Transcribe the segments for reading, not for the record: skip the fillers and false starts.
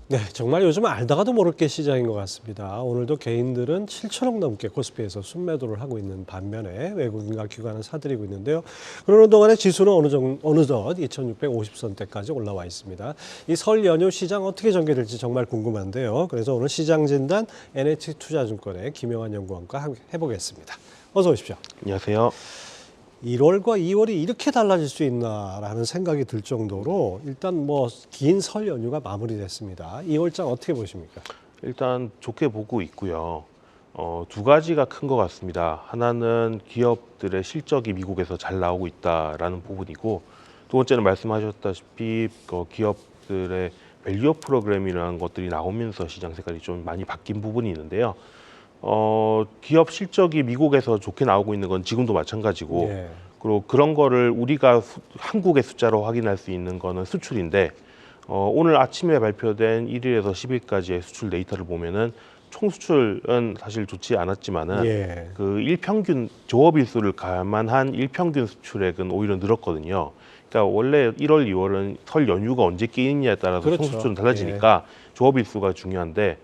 네, 정말 요즘 알다가도 모를 게 시장인 것 같습니다. 오늘도 개인들은 7천억 넘게 코스피에서 순매도를 하고 있는 반면에 외국인과 기관은 사들이고 있는데요. 그러는 동안에 지수는 어느덧 2,650선대까지 올라와 있습니다. 이 설 연휴 시장 어떻게 전개될지 정말 궁금한데요. 그래서 오늘 시장 진단 NH투자증권의 김영환 연구원과 함께 해보겠습니다. 어서 오십시오. 안녕하세요. 1월과 2월이 이렇게 달라질 수 있나라는 생각이 들 정도로 일단 뭐 긴 설 연휴가 마무리됐습니다. 2월장 어떻게 보십니까? 일단 좋게 보고 있고요. 두 가지가 큰 것 같습니다. 하나는 기업들의 실적이 미국에서 잘 나오고 있다라는 부분이고, 두 번째는 말씀하셨다시피 기업들의 밸류업 프로그램이라는 것들이 나오면서 시장 색깔이 좀 많이 바뀐 부분이 있는데요. 기업 실적이 미국에서 좋게 나오고 있는 건 지금도 마찬가지고, 예. 그리고 그런 거를 우리가 한국의 숫자로 확인할 수 있는 거는 수출인데, 오늘 아침에 발표된 1일에서 10일까지의 수출 데이터를 보면은 총 수출은 사실 좋지 않았지만은 예. 그 일평균 조업 일수를 감안한 일평균 수출액은 오히려 늘었거든요. 그러니까 원래 1월, 2월은 설 연휴가 언제 끼느냐에 따라서 그렇죠. 총 수출은 달라지니까 조업 일수가 중요한데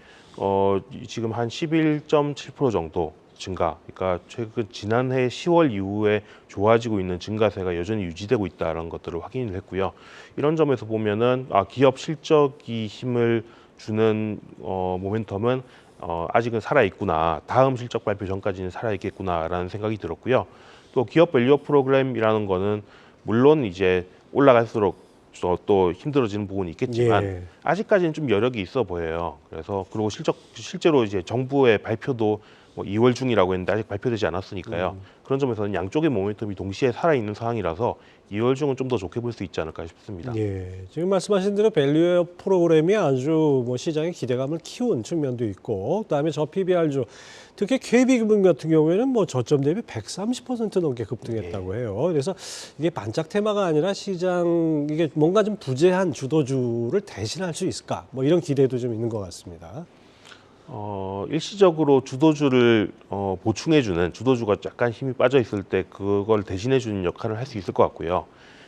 지금 한 11.7% 정도 증가. 그러니까 최근 지난해 10월 이후에 좋아지고 있는 증가세가 여전히 유지되고 있다는 것들을 확인을 했고요. 이런 점에서 보면은 기업 실적이 힘을 주는 모멘텀은 아직은 살아 있구나. 다음 실적 발표 전까지는 살아 있겠구나라는 생각이 들었고요. 또 기업 밸류업 프로그램이라는 거는 물론 이제 올라갈수록 또 힘들어지는 부분이 있겠지만 예. 아직까지는 좀 여력이 있어 보여요. 그래서 그리고 실제로 이제 정부의 발표도 뭐 2월 중이라고 했는데 아직 발표되지 않았으니까요. 그런 점에서는 양쪽의 모멘텀이 동시에 살아 있는 상황이라서 2월 중은 좀 더 좋게 볼 수 있지 않을까 싶습니다. 예. 지금 말씀하신 대로 밸류업 프로그램이 아주 뭐 시장의 기대감을 키운 측면도 있고, 그다음에 저 PBR주 특히 KB금융 같은 경우에는 뭐 저점 대비 130% 넘게 급등했다고 해요. 그래서 이게 반짝 테마가 아니라 시장 이게 뭔가 좀 부재한 주도주를 대신할 수 있을까? 뭐 이런 기대도 좀 있는 것 같습니다. 일시적으로 주도주를 보충해주는 주도주가 약간 힘이 빠져 있을 때 그걸 대신해주는 역할을 할 수 있을 것 같고요.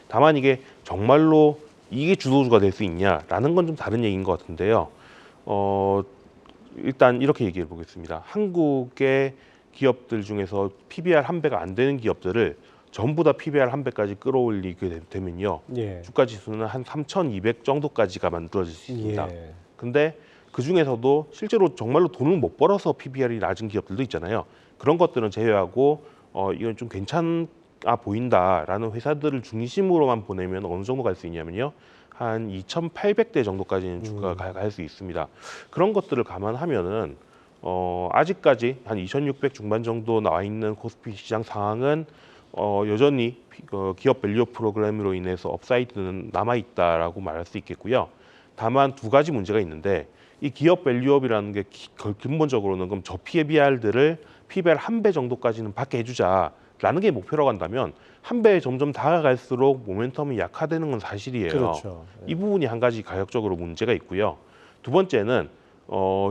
다만 이게 정말로 이게 주도주가 될 수 있냐라는 건 좀 다른 얘기인 것 같은데요. 일단 이렇게 얘기해 보겠습니다. 한국의 기업들 중에서 PBR 한 배가 안 되는 기업들을 전부 다 PBR 한 배까지 끌어올리게 되면요. 예. 주가 지수는 한 3,200 정도까지가 만들어질 수 있습니다. 예. 근데 그 중에서도 실제로 정말로 돈을 못 벌어서 PBR이 낮은 기업들도 있잖아요. 그런 것들은 제외하고 이건 좀 괜찮아 보인다라는 회사들을 중심으로만 보내면 어느 정도 갈 수 있냐면요. 한 2,800대 정도까지는 주가가 갈 수 있습니다. 그런 것들을 감안하면은 아직까지 한 2,600 중반 정도 나와 있는 코스피 시장 상황은 여전히 기업 밸류 프로그램으로 인해서 업사이드는 남아 있다라고 말할 수 있겠고요. 다만 두 가지 문제가 있는데 이 기업 밸류업이라는 게 근본적으로는 그럼 저 PBR들을 PBR 한 배 정도까지는 받게 해주자라는 게 목표라고 한다면 한 배에 점점 다가갈수록 모멘텀이 약화되는 건 사실이에요. 그렇죠. 이 부분이 한 가지 가격적으로 문제가 있고요. 두 번째는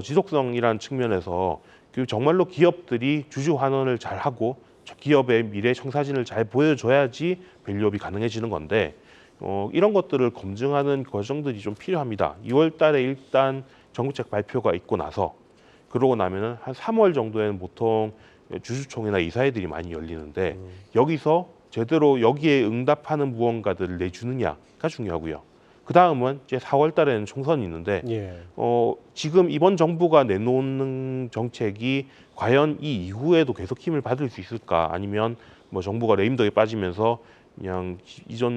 지속성이라는 측면에서 정말로 기업들이 주주 환원을 잘 하고 기업의 미래 청사진을 잘 보여줘야지 밸류업이 가능해지는 건데 이런 것들을 검증하는 과정들이 좀 필요합니다. 2월 달에 일단 정부책 발표가 있고 나서 그러고 나면은 한 3월 정도에는 보통 주주총회나 이사회들이 많이 열리는데 여기서 제대로 여기에 응답하는 무언가들을 내주느냐가 중요하고요. 그 다음은 이제 4월 달에는 총선이 있는데 예. 지금 이번 정부가 내놓는 정책이 과연 이 이후에도 계속 힘을 받을 수 있을까? 아니면 뭐 정부가 레임덕에 빠지면서 그냥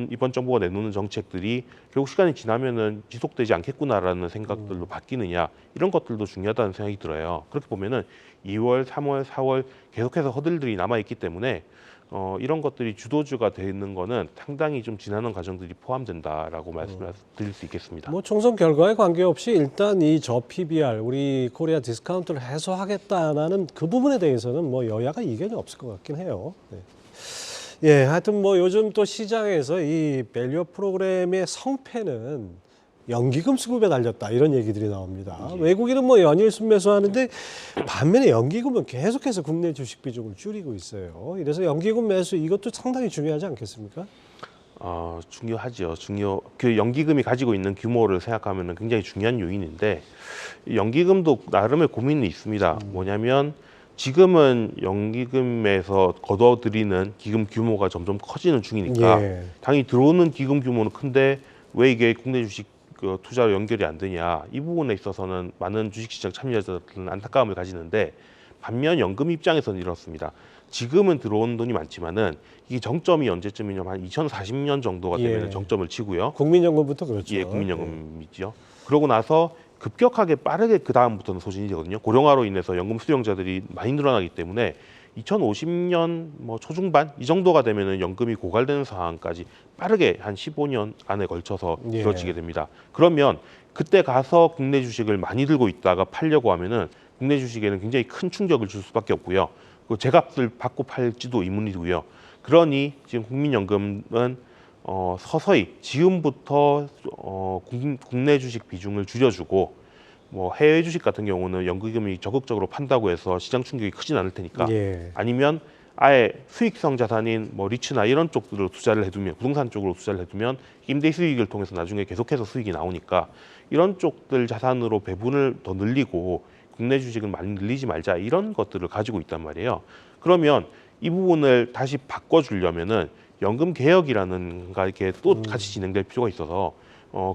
이번 정부가 내놓는 정책들이 결국 시간이 지나면은 지속되지 않겠구나라는 생각들로 바뀌느냐 이런 것들도 중요하다는 생각이 들어요. 그렇게 보면은 2월, 3월, 4월 계속해서 허들들이 남아 있기 때문에 이런 것들이 주도주가 되는 거는 상당히 좀 지나는 과정들이 포함된다라고 말씀을 드릴 수 있겠습니다. 뭐 총선 결과에 관계없이 일단 이 저 PBR 우리 코리아 디스카운트를 해소하겠다는 그 부분에 대해서는 뭐 여야가 이견이 없을 것 같긴 해요. 네. 예, 하여튼 뭐 요즘 또 시장에서 이 밸류업 프로그램의 성패는 연기금 수급에 달렸다 이런 얘기들이 나옵니다. 외국인은 뭐 연일 순매수하는데 반면에 연기금은 계속해서 국내 주식 비중을 줄이고 있어요. 이래서 연기금 매수 이것도 상당히 중요하지 않겠습니까? 중요하죠. 그 연기금이 가지고 있는 규모를 생각하면 굉장히 중요한 요인인데 이 연기금도 나름의 고민이 있습니다. 뭐냐면 지금은 연기금에서 걷어들이는 기금 규모가 점점 커지는 중이니까 예. 당연히 들어오는 기금 규모는 큰데 왜 이게 국내 주식 그 투자로 연결이 안 되냐, 이 부분에 있어서는 많은 주식시장 참여자들은 안타까움을 가지는데, 반면 연금 입장에서는 이렇습니다. 지금은 들어오는 돈이 많지만은 이 정점이 언제쯤이냐면 한 2040년 정도가 되면 예. 정점을 치고요. 국민연금부터 그렇죠. 예, 국민연금이죠. 그러고 나서 급격하게 빠르게 그 다음부터는 소진이 되거든요. 고령화로 인해서 연금 수령자들이 많이 늘어나기 때문에 2050년 뭐 초중반 이 정도가 되면은 연금이 고갈되는 상황까지 빠르게 한 15년 안에 걸쳐서 예. 이루어지게 됩니다. 그러면 그때 가서 국내 주식을 많이 들고 있다가 팔려고 하면은 국내 주식에는 굉장히 큰 충격을 줄 수밖에 없고요. 그 제값을 받고 팔지도 의문이고요. 그러니 지금 국민연금은 서서히 지금부터 국내 주식 비중을 줄여주고, 뭐 해외 주식 같은 경우는 연기금이 적극적으로 판다고 해서 시장 충격이 크진 않을 테니까, 예. 아니면 아예 수익성 자산인 뭐 리츠나 이런 쪽으로 투자를 해두면, 부동산 쪽으로 투자를 해두면 임대 수익을 통해서 나중에 계속해서 수익이 나오니까 이런 쪽들 자산으로 배분을 더 늘리고 국내 주식을 많이 늘리지 말자, 이런 것들을 가지고 있단 말이에요. 그러면 이 부분을 다시 바꿔주려면은 연금 개혁이라는 가 이렇게 또 같이 진행될 필요가 있어서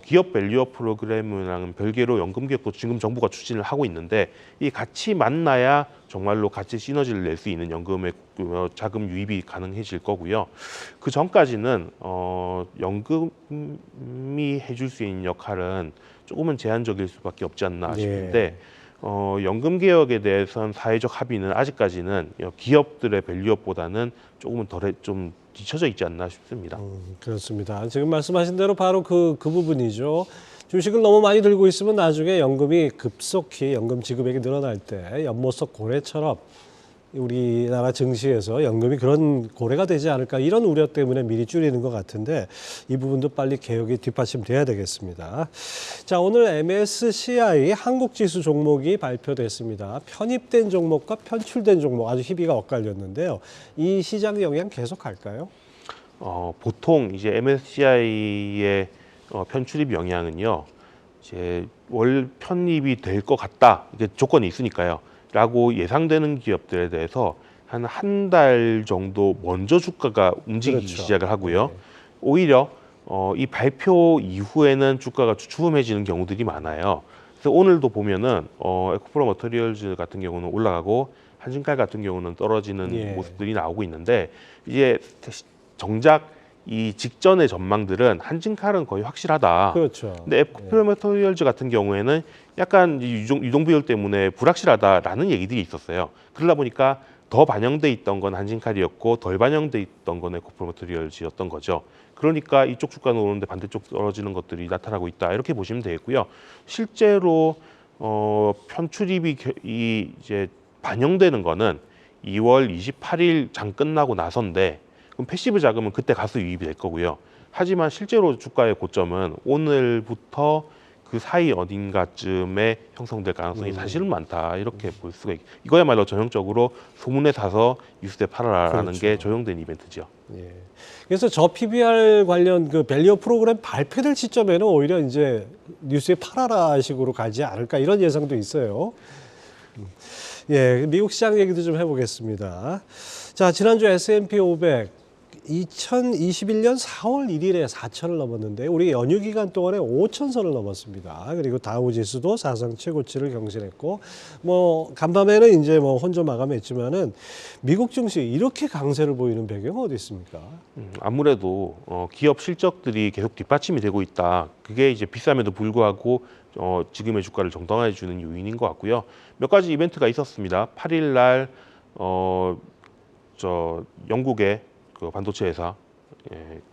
기업 밸류업 프로그램이랑은 별개로 연금 개혁도 지금 정부가 추진을 하고 있는데, 이 같이 만나야 정말로 같이 시너지를 낼 수 있는 연금의 자금 유입이 가능해질 거고요. 그 전까지는 연금이 해줄 수 있는 역할은 조금은 제한적일 수밖에 없지 않나 싶은데, 연금 개혁에 대해서는 사회적 합의는 아직까지는 기업들의 밸류업보다는 조금은 좀 뒤쳐져 있지 않나 싶습니다. 그렇습니다. 지금 말씀하신 대로 바로 그 부분이죠. 주식을 너무 많이 들고 있으면 나중에 연금이 급속히 연금 지급액이 늘어날 때 연못 고래처럼 우리나라 증시에서 연금이 그런 고래가 되지 않을까, 이런 우려 때문에 미리 줄이는 것 같은데 이 부분도 빨리 개혁이 뒷받침돼야 되겠습니다. 자, 오늘 MSCI 한국지수 종목이 발표됐습니다. 편입된 종목과 편출된 종목, 아주 희비가 엇갈렸는데요. 이 시장 영향 계속 갈까요? 보통 이제 MSCI의 편출입 영향은요, 이제 월 편입이 될 것 같다, 이게 조건이 있으니까요. 라고 예상되는 기업들에 대해서 한 달 정도 먼저 주가가 움직이기 그렇죠. 시작을 하고요. 네. 오히려 이 발표 이후에는 주가가 주춤해지는 경우들이 많아요. 그래서 오늘도 보면은 에코프로 머터리얼즈 같은 경우는 올라가고 한진칼 같은 경우는 떨어지는 예. 모습들이 나오고 있는데, 이제 정작 이 직전의 전망들은 한진칼은 거의 확실하다. 그렇죠. 근데 에코프로 머터리얼즈 같은 경우에는 약간 유동 비율 때문에 불확실하다라는 얘기들이 있었어요. 그러다 보니까 더 반영돼 있던 건 한진칼이었고 덜 반영돼 있던 건 에코프로 머터리얼즈였던 거죠. 그러니까 이쪽 주가는 오르는데 반대쪽 떨어지는 것들이 나타나고 있다, 이렇게 보시면 되겠고요. 실제로 편출입이 이제 반영되는 거는 2월 28일 장 끝나고 나서인데, 그럼 패시브 자금은 그때 가서 유입이 될 거고요. 하지만 실제로 주가의 고점은 오늘부터 그 사이 어딘가쯤에 형성될 가능성이 사실은 많다, 이렇게 볼 수가 이거야말로 전형적으로 소문에 사서 뉴스에 팔아라라는 그렇죠. 게 조형된 이벤트죠. 예. 그래서 저 PBR 관련 그 밸류어 프로그램 발표될 시점에는 오히려 이제 뉴스에 팔아라 식으로 가지 않을까, 이런 예상도 있어요. 예, 미국 시장 얘기도 좀 해보겠습니다. 자, 지난주 S&P 500 2021년 4월 1일에 4천을 넘었는데 우리 연휴 기간 동안에 5천선을 넘었습니다. 그리고 다우지수도 사상 최고치를 경신했고, 뭐 간밤에는 이제 뭐 혼조 마감했지만은 미국 증시 이렇게 강세를 보이는 배경은 어디 있습니까? 아무래도 기업 실적들이 계속 뒷받침이 되고 있다. 그게 이제 비쌈에도 불구하고 지금의 주가를 정당화해 주는 요인인 것 같고요. 몇 가지 이벤트가 있었습니다. 8일 날 영국의 그 반도체 회사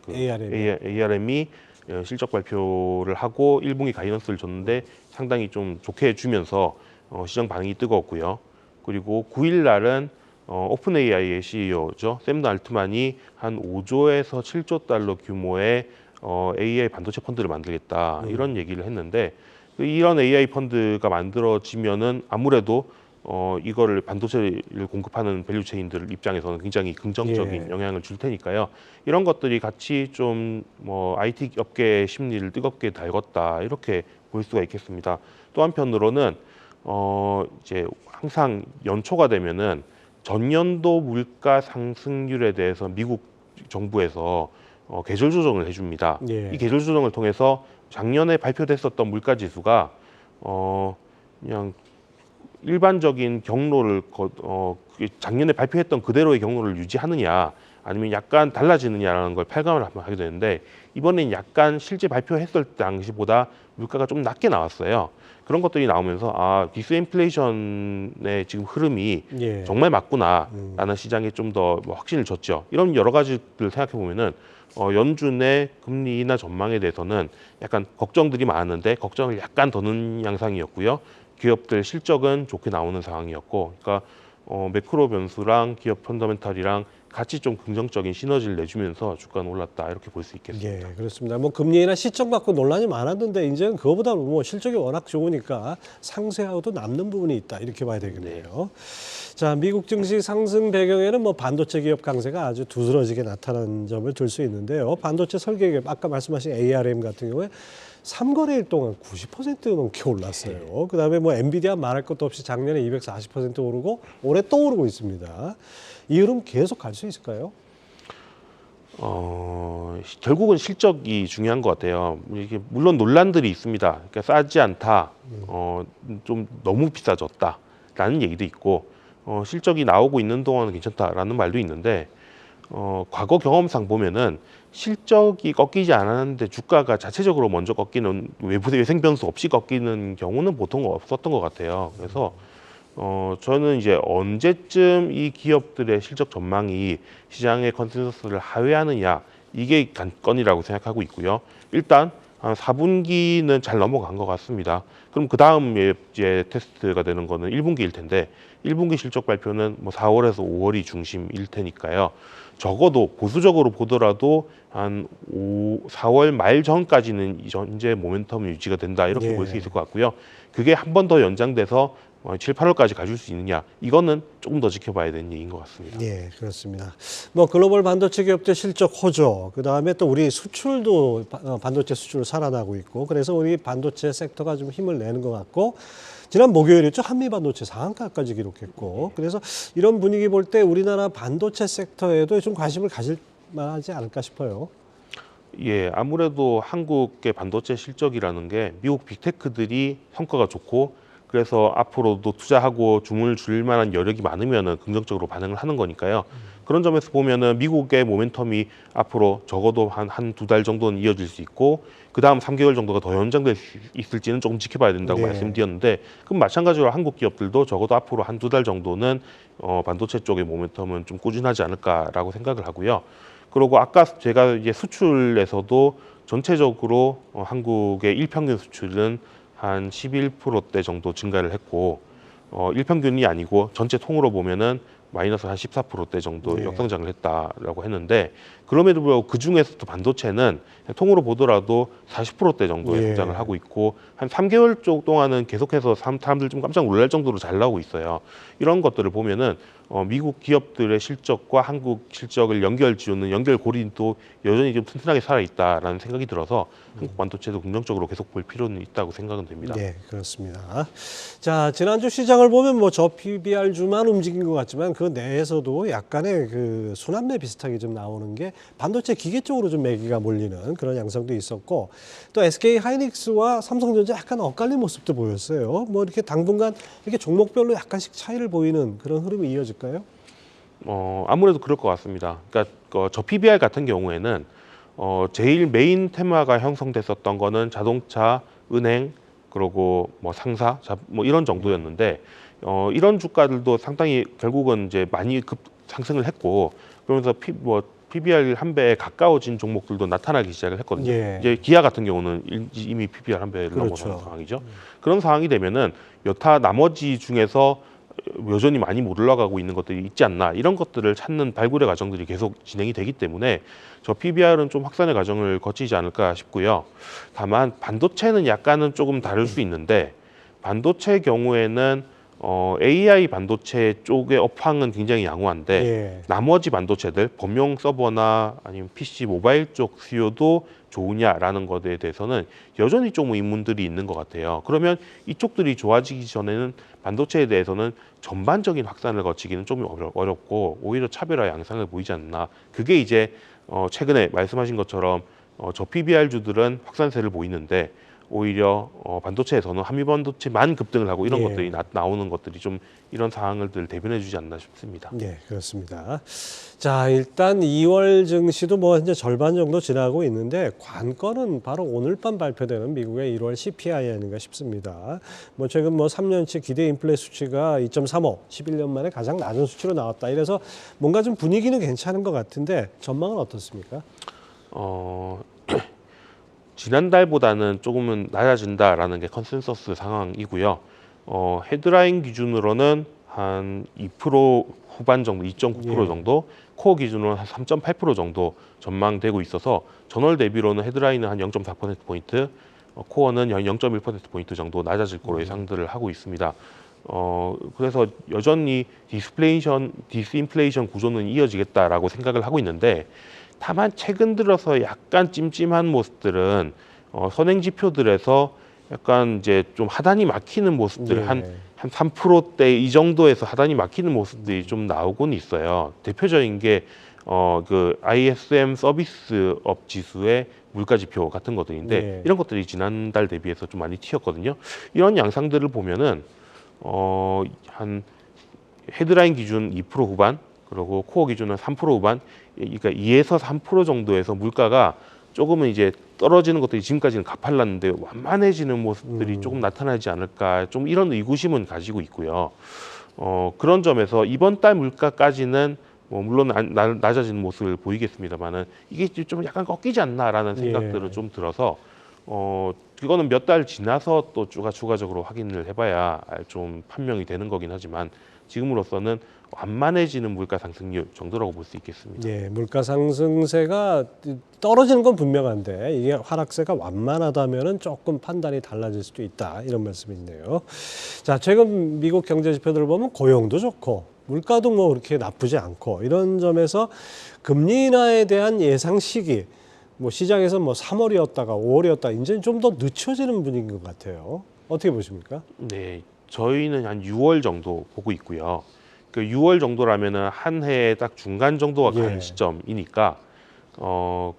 그 ARM이 실적 발표를 하고 1분기 가이던스를 줬는데 상당히 좀 좋게 해주면서 시장 반응이 뜨거웠고요. 그리고 9일 날은 오픈 AI의 CEO죠. 샘 알트만이 한 5조에서 7조 달러 규모의 AI 반도체 펀드를 만들겠다, 이런 얘기를 했는데, 이런 AI 펀드가 만들어지면은 아무래도 이거를 반도체를 공급하는 밸류체인들 입장에서는 굉장히 긍정적인 예. 영향을 줄 테니까요. 이런 것들이 같이 좀 뭐 IT 업계의 심리를 뜨겁게 달궜다 이렇게 볼 수가 있겠습니다. 또 한편으로는 이제 항상 연초가 되면은 전년도 물가 상승률에 대해서 미국 정부에서 계절 조정을 해줍니다. 예. 이 계절 조정을 통해서 작년에 발표됐었던 물가 지수가 그냥 일반적인 경로를 작년에 발표했던 그대로의 경로를 유지하느냐 아니면 약간 달라지느냐라는 걸 팔감을 한번 하게 되는데 이번엔 약간 실제 발표했을 당시보다 물가가 좀 낮게 나왔어요. 그런 것들이 나오면서 아 디스인플레이션의 지금 흐름이 예. 정말 맞구나라는 시장에 좀 더 확신을 줬죠. 이런 여러 가지들 생각해 보면은 연준의 금리 인하 전망에 대해서는 약간 걱정들이 많았는데 걱정을 약간 더는 양상이었고요. 기업들 실적은 좋게 나오는 상황이었고, 그러니까 매크로 변수랑 기업 펀더멘탈이랑 같이 좀 긍정적인 시너지를 내주면서 주가는 올랐다 이렇게 볼 수 있겠습니다. 예, 그렇습니다. 뭐 금리나 시점 갖고 논란이 많았는데 이제는 그거보다 뭐 실적이 워낙 좋으니까 상쇄하고도 남는 부분이 있다 이렇게 봐야 되겠네요. 자, 미국 증시 상승 배경에는 뭐 반도체 기업 강세가 아주 두드러지게 나타난 점을 들 수 있는데요. 반도체 설계 기업 아까 말씀하신 ARM 같은 경우에 3거래일 동안 90% 넘게 올랐어요. 그다음에 뭐 엔비디아 말할 것도 없이 작년에 240% 오르고 올해 또 오르고 있습니다. 이 흐름 계속 갈 수 있을까요? 결국은 실적이 중요한 것 같아요. 이게 물론 논란들이 있습니다. 그러니까 싸지 않다, 좀 너무 비싸졌다라는 얘기도 있고, 실적이 나오고 있는 동안은 괜찮다라는 말도 있는데, 과거 경험상 보면은 실적이 꺾이지 않았는데 주가가 자체적으로 먼저 꺾이는 외부 외생 변수 없이 꺾이는 경우는 보통 없었던 것 같아요. 그래서 저는 이제 언제쯤 이 기업들의 실적 전망이 시장의 컨센서스를 하회하느냐 이게 관건이라고 생각하고 있고요. 일단 한 4분기는 잘 넘어간 것 같습니다. 그럼 그 다음에 이제 테스트가 되는 거는 1분기일 텐데 1분기 실적 발표는 뭐 4월에서 5월이 중심일 테니까요. 적어도 보수적으로 보더라도 한 4월 말 전까지는 이 현재 모멘텀 유지가 된다 이렇게 예. 볼 수 있을 것 같고요. 그게 한 번 더 연장돼서 7, 8월까지 가줄 수 있느냐 이거는 조금 더 지켜봐야 되는 얘기인 것 같습니다. 예, 그렇습니다. 뭐 글로벌 반도체 기업들 실적 호조, 그 다음에 또 우리 수출도 반도체 수출 살아나고 있고, 그래서 우리 반도체 섹터가 좀 힘을 내는 것 같고, 지난 목요일이었죠. 한미 반도체 상한가까지 기록했고, 그래서 이런 분위기 볼 때 우리나라 반도체 섹터에도 좀 관심을 가질 만하지 않을까 싶어요. 예, 아무래도 한국의 반도체 실적이라는 게 미국 빅테크들이 성과가 좋고 그래서 앞으로도 투자하고 주문을 줄 만한 여력이 많으면은 긍정적으로 반응을 하는 거니까요. 그런 점에서 보면은 미국의 모멘텀이 앞으로 적어도 한 두 달 정도는 이어질 수 있고 그 다음 3개월 정도가 더 연장될 수 있을지는 조금 지켜봐야 된다고 네. 말씀드렸는데 그럼 마찬가지로 한국 기업들도 적어도 앞으로 한 두 달 정도는 반도체 쪽의 모멘텀은 좀 꾸준하지 않을까라고 생각을 하고요. 그리고 아까 제가 이제 수출에서도 전체적으로 한국의 일평균 수출은 한 11%대 정도 증가를 했고 일평균이 아니고 전체 통으로 보면은 마이너스 한 14%대 정도 네. 역성장을 했다라고 했는데 그럼에도 불구하고 그 중에서도 반도체는 통으로 보더라도 40%대 정도의 예. 성장을 하고 있고 한 3개월 쪽 동안은 계속해서 사람들 좀 깜짝 놀랄 정도로 잘 나오고 있어요. 이런 것들을 보면은 미국 기업들의 실적과 한국 실적을 연결지우는 연결고리도 여전히 좀 튼튼하게 살아있다라는 생각이 들어서 한국 반도체도 긍정적으로 계속 볼 필요는 있다고 생각은 됩니다. 네, 그렇습니다. 자, 지난주 시장을 보면 뭐 저 PBR주만 움직인 것 같지만 그 내에서도 약간의 그 순환매 비슷하게 좀 나오는 게 반도체 기계 쪽으로 좀 매기가 몰리는 그런 양상도 있었고 또 SK 하이닉스와 삼성전자 약간 엇갈린 모습도 보였어요. 뭐 이렇게 당분간 이렇게 종목별로 약간씩 차이를 보이는 그런 흐름이 이어질까요? 아무래도 그럴 것 같습니다. 그러니까 저 PBR 같은 경우에는 제일 메인 테마가 형성됐었던 거는 자동차, 은행, 그리고 뭐 상사, 뭐 이런 정도였는데 이런 주가들도 상당히 결국은 이제 많이 급 상승을 했고 그러면서 PBR 한 배에 가까워진 종목들도 나타나기 시작을 했거든요. 예. 이제 기아 같은 경우는 이미 PBR 한 배를 그렇죠. 넘어서는 상황이죠. 그런 상황이 되면은 여타 나머지 중에서 여전히 많이 못 올라가고 있는 것들이 있지 않나 이런 것들을 찾는 발굴의 과정들이 계속 진행이 되기 때문에 저 PBR은 좀 확산의 과정을 거치지 않을까 싶고요. 다만 반도체는 약간은 조금 다를 수 있는데 반도체 경우에는 AI 반도체 쪽의 업황은 굉장히 양호한데 예. 나머지 반도체들 범용 서버나 아니면 PC 모바일 쪽 수요도 좋으냐라는 것에 대해서는 여전히 좀 의문들이 있는 것 같아요. 그러면 이쪽들이 좋아지기 전에는 반도체에 대해서는 전반적인 확산을 거치기는 좀 어렵고 오히려 차별화 양상을 보이지 않나. 그게 이제 최근에 말씀하신 것처럼 저 PBR주들은 확산세를 보이는데 오히려 반도체에서는 한미 반도체만 급등을 하고 이런 예. 것들이 나오는 것들이 좀 이런 상황을 대변해주지 않나 싶습니다. 네, 그렇습니다. 자, 일단 2월 증시도 뭐 이제 절반 정도 지나고 있는데 관건은 바로 오늘 밤 발표되는 미국의 1월 CPI 아닌가 싶습니다. 뭐 최근 뭐 3년치 기대 인플레 수치가 2.35, 11년 만에 가장 낮은 수치로 나왔다. 이래서 뭔가 좀 분위기는 괜찮은 것 같은데 전망은 어떻습니까? 지난달보다는 조금은 낮아진다라는 게 컨센서스 상황이고요. 헤드라인 기준으로는 한 2% 후반 정도, 2.9% 예. 정도, 코어 기준으로는 한 3.8% 정도 전망되고 있어서 전월 대비로는 헤드라인은 한 0.4%포인트, 코어는 0.1%포인트 정도 낮아질 거로 예상들을 하고 있습니다. 그래서 여전히 디스인플레이션 구조는 이어지겠다라고 생각을 하고 있는데 다만 최근 들어서 약간 찜찜한 모습들은 선행 지표들에서 약간 이제 좀 하단이 막히는 모습들 예. 한 3%대 이 정도에서 하단이 막히는 모습들이 좀 나오곤 있어요. 대표적인 게 그 ISM 서비스업 지수의 물가 지표 같은 것들인데 예. 이런 것들이 지난달 대비해서 좀 많이 튀었거든요. 이런 양상들을 보면은 한 헤드라인 기준 2% 후반 그리고 코어 기준은 3% 후반, 그러니까 2에서 3% 정도에서 물가가 조금은 이제 떨어지는 것들이 지금까지는 가팔랐는데 완만해지는 모습들이 조금 나타나지 않을까, 좀 이런 의구심은 가지고 있고요. 그런 점에서 이번 달 물가까지는 뭐 물론 낮아지는 모습을 보이겠습니다만은 이게 좀 약간 꺾이지 않나라는 생각들은 예. 좀 들어서 그거는 몇 달 지나서 또 추가적으로 확인을 해봐야 좀 판명이 되는 거긴 하지만 지금으로서는 완만해지는 물가 상승률 정도라고 볼 수 있겠습니다. 예, 물가 상승세가 떨어지는 건 분명한데 이게 하락세가 완만하다면은 조금 판단이 달라질 수도 있다 이런 말씀이네요. 자, 최근 미국 경제 지표들을 보면 고용도 좋고 물가도 뭐 그렇게 나쁘지 않고 이런 점에서 금리 인하에 대한 예상 시기 뭐 시장에서 뭐 3월이었다가 5월이었다 이제 좀 더 늦춰지는 분위기인 것 같아요. 어떻게 보십니까? 네, 저희는 한 6월 정도 보고 있고요. 그 6월 정도라면은 한 해에 딱 중간 정도가 가는 예. 시점이니까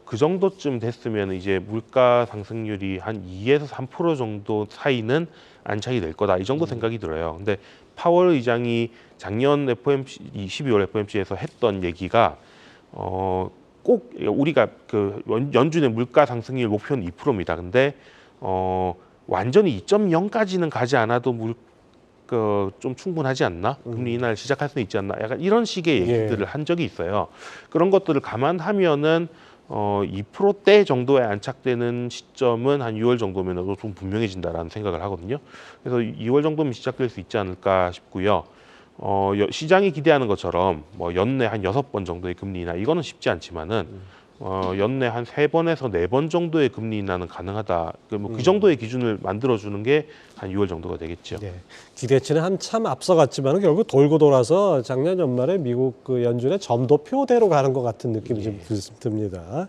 그 정도쯤 됐으면 이제 물가 상승률이 한 2에서 3% 정도 사이는 안착이 될 거다. 이 정도 생각이 들어요. 근데 파월 의장이 작년 FOMC 12월 FOMC에서 했던 얘기가 꼭 우리가 그 연준의 물가 상승률 목표는 2%입니다. 근데 완전히 2.0까지는 가지 않아도 좀 충분하지 않나? 금리 인하를 시작할 수 있지 않나? 약간 이런 식의 얘기들을 한 적이 있어요. 그런 것들을 감안하면은 2%대 정도에 안착되는 시점은 한 6월 정도면 좀 분명해진다라는 생각을 하거든요. 그래서 2월 정도면 시작될 수 있지 않을까 싶고요. 시장이 기대하는 것처럼 뭐 연내 한 6번 정도의 금리 인하 이거는 쉽지 않지만은 연내 한 3번에서 4번 정도의 금리 인하는 가능하다. 그 정도의 기준을 만들어주는 게 한 6월 정도가 되겠죠. 네. 기대치는 한참 앞서갔지만 결국 돌고 돌아서 작년 연말에 미국 그 연준의 점도표대로 가는 것 같은 느낌이 좀 듭니다.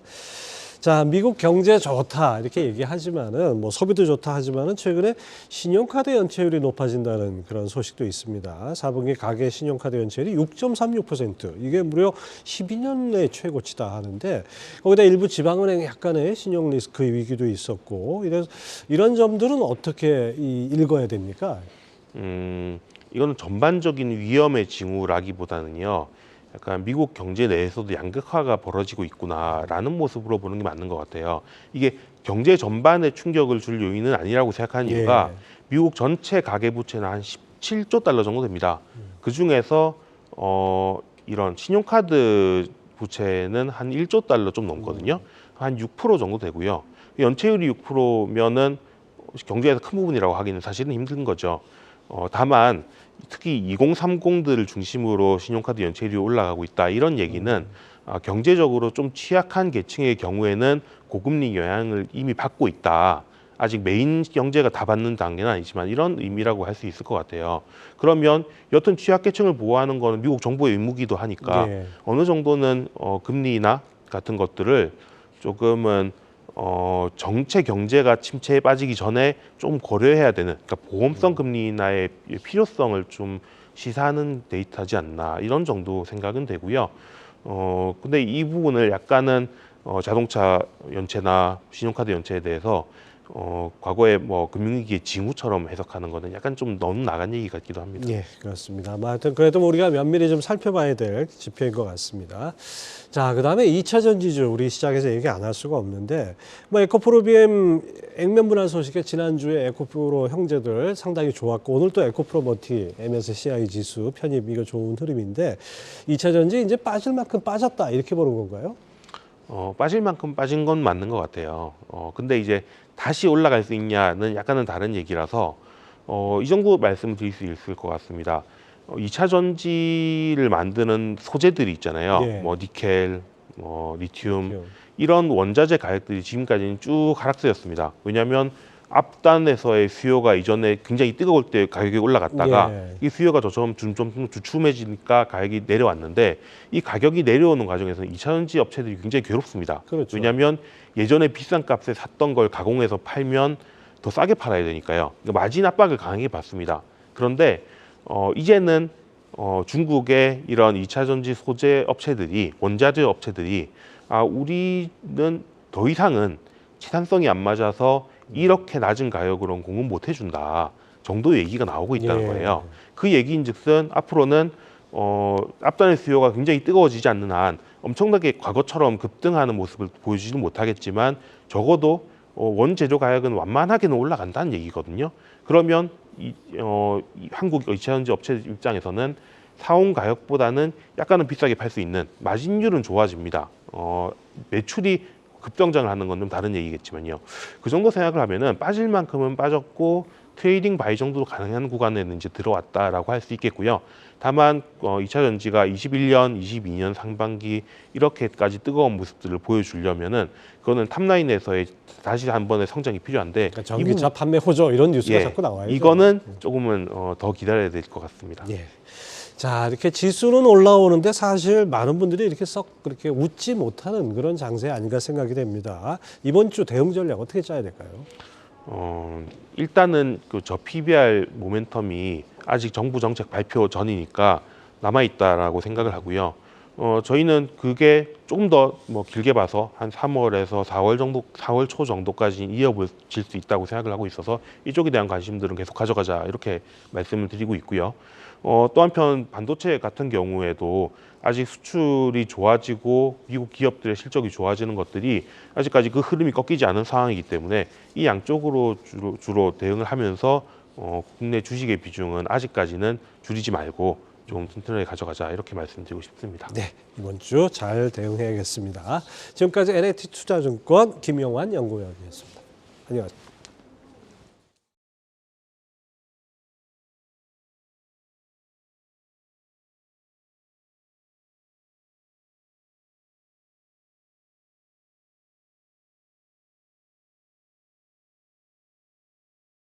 자, 미국 경제 좋다 이렇게 얘기하지만은 뭐 소비도 좋다 하지만은 최근에 신용카드 연체율이 높아진다는 그런 소식도 있습니다. 4분기 가계 신용카드 연체율이 6.36%, 이게 무려 12년 내 최고치다 하는데 거기다 일부 지방은행 약간의 신용 리스크 위기도 있었고 이래서 이런 점들은 어떻게 읽어야 됩니까? 이거는 전반적인 위험의 징후라기보다는요. 약간 미국 경제 내에서도 양극화가 벌어지고 있구나라는 모습으로 보는 게 맞는 것 같아요. 이게 경제 전반에 충격을 줄 요인은 아니라고 생각하는 이유가 미국 전체 가계부채는 한 17조 달러 정도 됩니다. 그 중에서 이런 신용카드 부채는 한 1조 달러 좀 넘거든요. 한 6% 정도 되고요. 연체율이 6%면은 경제에서 큰 부분이라고 하기는 사실은 힘든 거죠. 다만 특히 2030들을 중심으로 신용카드 연체율이 올라가고 있다. 이런 얘기는 경제적으로 좀 취약한 계층의 경우에는 고금리 영향을 이미 받고 있다. 아직 메인 경제가 다 받는 단계는 아니지만 이런 의미라고 할 수 있을 것 같아요. 그러면 여튼 취약계층을 보호하는 거는 미국 정부의 의무기도 하니까 예. 어느 정도는 금리나 같은 것들을 조금은 정체 경제가 침체에 빠지기 전에 좀 고려해야 되는, 그러니까 보험성 금리 인하의 필요성을 좀 시사하는 데이터지 않나 이런 정도 생각은 되고요. 근데 이 부분을 약간은 자동차 연체나 신용카드 연체에 대해서 과거에 뭐 금융위기의 징후처럼 해석하는 거는 약간 좀 너무 나간 얘기 같기도 합니다. 예, 그렇습니다. 하여튼 그래도 우리가 면밀히 좀 살펴봐야 될 지표인 것 같습니다. 자, 그다음에 2차 전지주 우리 시장에서 얘기 안 할 수가 없는데 뭐 에코프로 BM 액면 분할 소식에 지난주에 에코프로 형제들 상당히 좋았고 오늘 또 에코프로 머티 MSCI 지수 편입 이거 좋은 흐름인데 2차 전지 이제 빠질 만큼 빠졌다 이렇게 보는 건가요? 빠질 만큼 빠진 건 맞는 것 같아요. 근데 이제 다시 올라갈 수 있냐는 약간은 다른 얘기라서 이 정도 말씀드릴 수 있을 것 같습니다. 2차 전지를 만드는 소재들이 있잖아요. 예. 뭐 니켈, 리튬 이런 원자재 가격들이 지금까지는 쭉 하락세였습니다. 왜냐하면 앞단에서의 수요가 이전에 굉장히 뜨거울 때 가격이 올라갔다가 예. 이 수요가 저처럼 좀 주춤해지니까 가격이 내려왔는데 이 가격이 내려오는 과정에서는 2차 전지 업체들이 굉장히 괴롭습니다. 그렇죠. 왜냐하면 예전에 비싼 값에 샀던 걸 가공해서 팔면 더 싸게 팔아야 되니까요. 그러니까 마진 압박을 강하게 받습니다. 그런데 이제는 중국의 이런 2차 전지 소재 업체들이 원자재 업체들이 우리는 더 이상은 치산성이 안 맞아서 이렇게 낮은 가격으로는 공급 못 해준다 정도의 얘기가 나오고 있다는 예. 거예요. 그 얘기인즉슨 앞으로는 앞단의 수요가 굉장히 뜨거워지지 않는 한 엄청나게 과거처럼 급등하는 모습을 보여주지는 못하겠지만 적어도 원재료 가격은 완만하게는 올라간다는 얘기거든요. 그러면 한국 2차 전지 업체 입장에서는 사온 가격보다는 약간은 비싸게 팔 수 있는 마진율은 좋아집니다. 매출이 급등장을 하는 건 좀 다른 얘기겠지만요. 그 정도 생각을 하면은 빠질 만큼은 빠졌고 트레이딩 바이 정도로 가능한 구간에는 이제 들어왔다라고 할 수 있겠고요. 다만 2차 전지가 21년, 22년 상반기 이렇게까지 뜨거운 모습들을 보여주려면은 그거는 탑라인에서의 다시 한 번의 성장이 필요한데 그러니까 전기차 판매 호조 이런 뉴스가 예, 자꾸 나와요. 이거는 조금은 더 기다려야 될 것 같습니다. 예. 자, 이렇게 지수는 올라오는데 사실 많은 분들이 이렇게 썩 그렇게 웃지 못하는 그런 장세 아닌가 생각이 됩니다. 이번 주 대응 전략 어떻게 짜야 될까요? 일단은 저 PBR 모멘텀이 아직 정부 정책 발표 전이니까 남아 있다라고 생각을 하고요. 저희는 그게 조금 더 뭐 길게 봐서 한 3월에서 4월 정도, 4월 초 정도까지 이어질 수 있다고 생각을 하고 있어서 이쪽에 대한 관심들은 계속 가져가자 이렇게 말씀을 드리고 있고요. 또 한편 반도체 같은 경우에도 아직 수출이 좋아지고 미국 기업들의 실적이 좋아지는 것들이 아직까지 그 흐름이 꺾이지 않은 상황이기 때문에 이 양쪽으로 주로 대응을 하면서 국내 주식의 비중은 아직까지는 줄이지 말고 좀 튼튼하게 가져가자 이렇게 말씀드리고 싶습니다. 네, 이번 주 잘 대응해야겠습니다. 지금까지 NAT투자증권 김영환 연구위원이었습니다. 안녕하세요.